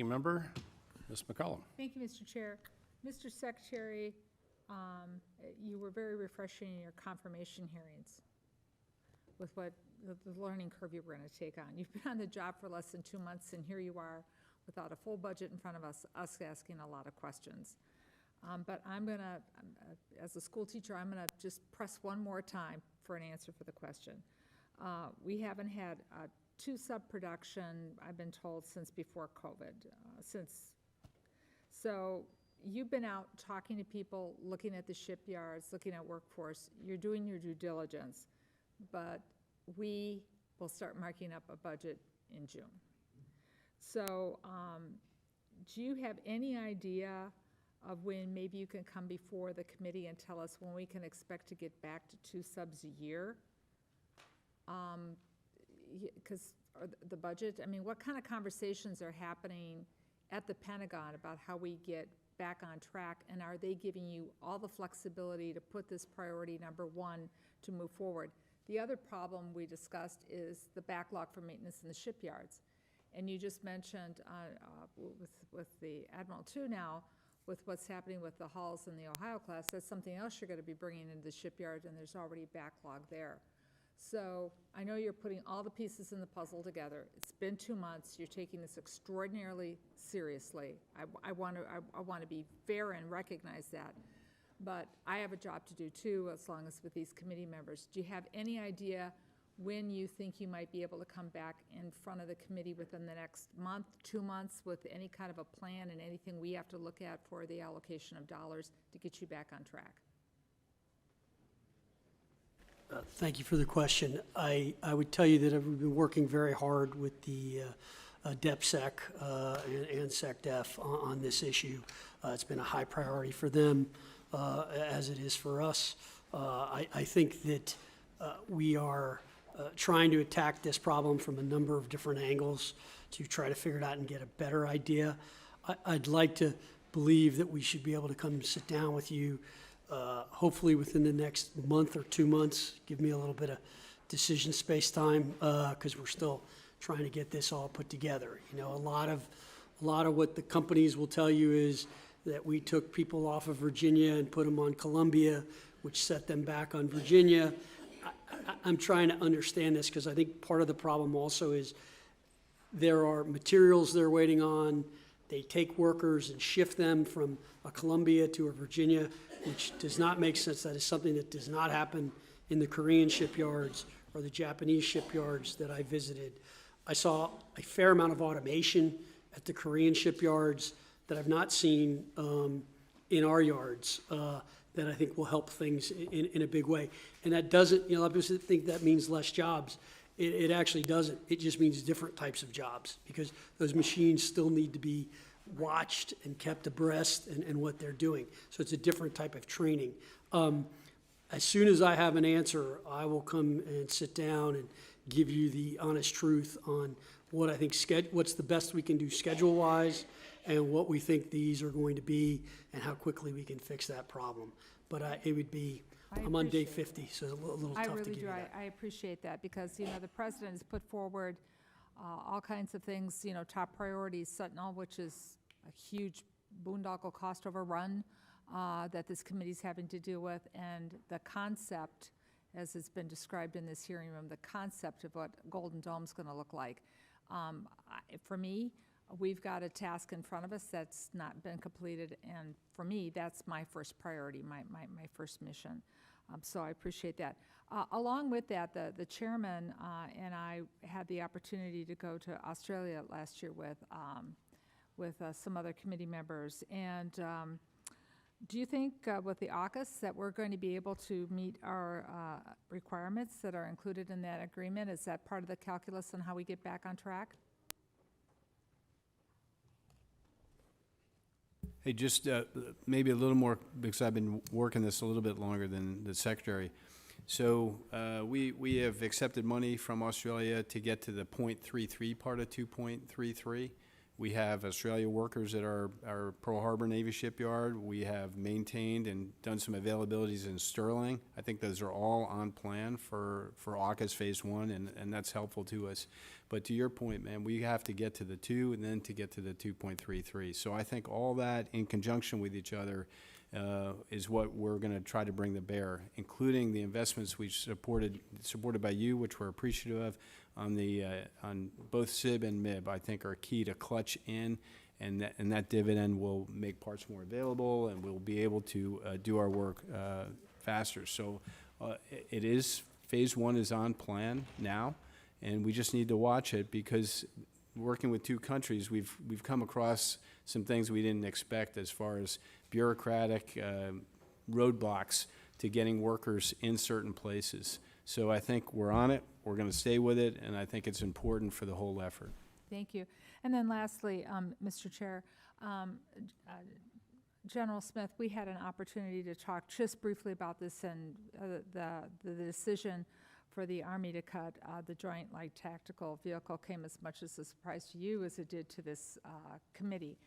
Ranking Member, Ms. McCollum. Thank you, Mr. Chair. Mr. Secretary, you were very refreshing in your confirmation hearings with what the learning curve you were going to take on. You've been on the job for less than 2 months, and here you are without a full budget in front of us asking a lot of questions. But I'm going to, as a school teacher, I'm going to just press one more time for an answer for the question. We haven't had a two-sub production, I've been told, since before COVID. So you've been out talking to people, looking at the shipyards, looking at workforce. You're doing your due diligence, but we will start marking up a budget in June. So do you have any idea of when maybe you can come before the committee and tell us when we can expect to get back to 2 subs a year? Because the budget, I mean, what kind of conversations are happening at the Pentagon about how we get back on track, and are they giving you all the flexibility to put this priority number 1 to move forward? The other problem we discussed is the backlog for maintenance in the shipyards. And you just mentioned with the Admiral 2 now, with what's happening with the hulls in the Ohio class, that's something else you're going to be bringing into the shipyard, and there's already backlog there. So I know you're putting all the pieces in the puzzle together. It's been 2 months. You're taking this extraordinarily seriously. I want to be fair and recognize that. But I have a job to do too, as long as with these committee members. Do you have any idea when you think you might be able to come back in front of the committee within the next month, 2 months, with any kind of a plan and anything we have to look at for the allocation of dollars to get you back on track? Thank you for the question. I would tell you that we've been working very hard with the DepSec and SecDef on this issue. It's been a high priority for them, as it is for us. I think that we are trying to attack this problem from a number of different angles to try to figure it out and get a better idea. I'd like to believe that we should be able to come sit down with you hopefully within the next month or 2 months. Give me a little bit of decision space time because we're still trying to get this all put together. You know, a lot of what the companies will tell you is that we took people off of Virginia and put them on Columbia, which set them back on Virginia. I'm trying to understand this because I think part of the problem also is there are materials they're waiting on. They take workers and shift them from a Columbia to a Virginia, which does not make sense. That is something that does not happen in the Korean shipyards or the Japanese shipyards that I visited. I saw a fair amount of automation at the Korean shipyards that I've not seen in our yards that I think will help things in a big way. And that doesn't, you know, I just think that means less jobs. It actually doesn't. It just means different types of jobs because those machines still need to be watched and kept abreast and what they're doing. So it's a different type of training. As soon as I have an answer, I will come and sit down and give you the honest truth on what I think, what's the best we can do schedule-wise and what we think these are going to be and how quickly we can fix that problem. But it would be, I'm on day 50, so it's a little tough to give you that. I appreciate that because, you know, the president has put forward all kinds of things, you know, top priorities, Sentinel, which is a huge boondoggle cost overrun that this committee's having to deal with, and the concept, as has been described in this hearing room, the concept of what Golden Dome's going to look like. For me, we've got a task in front of us that's not been completed, and for me, that's my first priority, my first mission. So I appreciate that. Along with that, the chairman and I had the opportunity to go to Australia last year with some other committee members. And do you think with the AUKUS that we're going to be able to meet our requirements that are included in that agreement? Is that part of the calculus on how we get back on track? Hey, just maybe a little more, because I've been working this a little bit longer than the Secretary. So we have accepted money from Australia to get to the 0.33 part of 2.33. We have Australia workers at our Pearl Harbor Navy shipyard. We have maintained and done some availabilities in Sterling. I think those are all on plan for AUKUS Phase 1, and that's helpful to us. But to your point, man, we have to get to the 2 and then to get to the 2.33. So I think all that in conjunction with each other is what we're going to try to bring to bear, including the investments we supported by you, which we're appreciative of, on both SIB and MIB. I think are key to clutch in, and that dividend will make parts more available, and we'll be able to do our work faster. So it is, Phase 1 is on plan now, and we just need to watch it, because working with two countries, we've come across some things we didn't expect as far as bureaucratic roadblocks to getting workers in certain places. So I think we're on it, we're going to stay with it, and I think it's important for the whole effort. Thank you. And then lastly, Mr. Chair, General Smith, we had an opportunity to talk just briefly about this, and the decision for the Army to cut the Joint Light Tactical Vehicle came as much as a surprise to you as it did to this committee.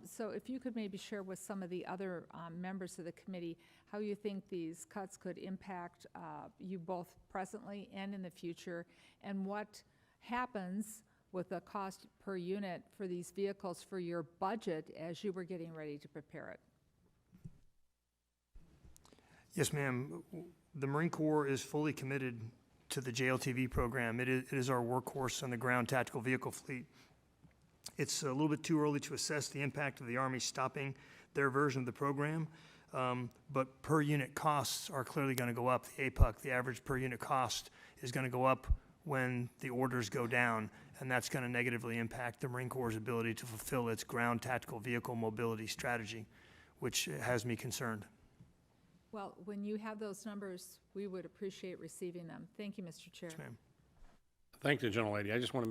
So if you could maybe share with some of the other members of the committee how you think these cuts could impact you both presently and in the future, and what happens with the cost per unit for these vehicles for your budget as you were getting ready to prepare it. Yes, ma'am. The Marine Corps is fully committed to the JLTV program. It is our workhorse on the ground tactical vehicle fleet. It's a little bit too early to assess the impact of the Army stopping their version of the program, but per unit costs are clearly going to go up. The APUC, the average per unit cost, is going to go up when the orders go down, and that's going to negatively impact the Marine Corps' ability to fulfill its ground tactical vehicle mobility strategy, which has me concerned. Well, when you have those numbers, we would appreciate receiving them. Thank you, Mr. Chair. Yes, ma'am. Thank you, gentlelady. I just want to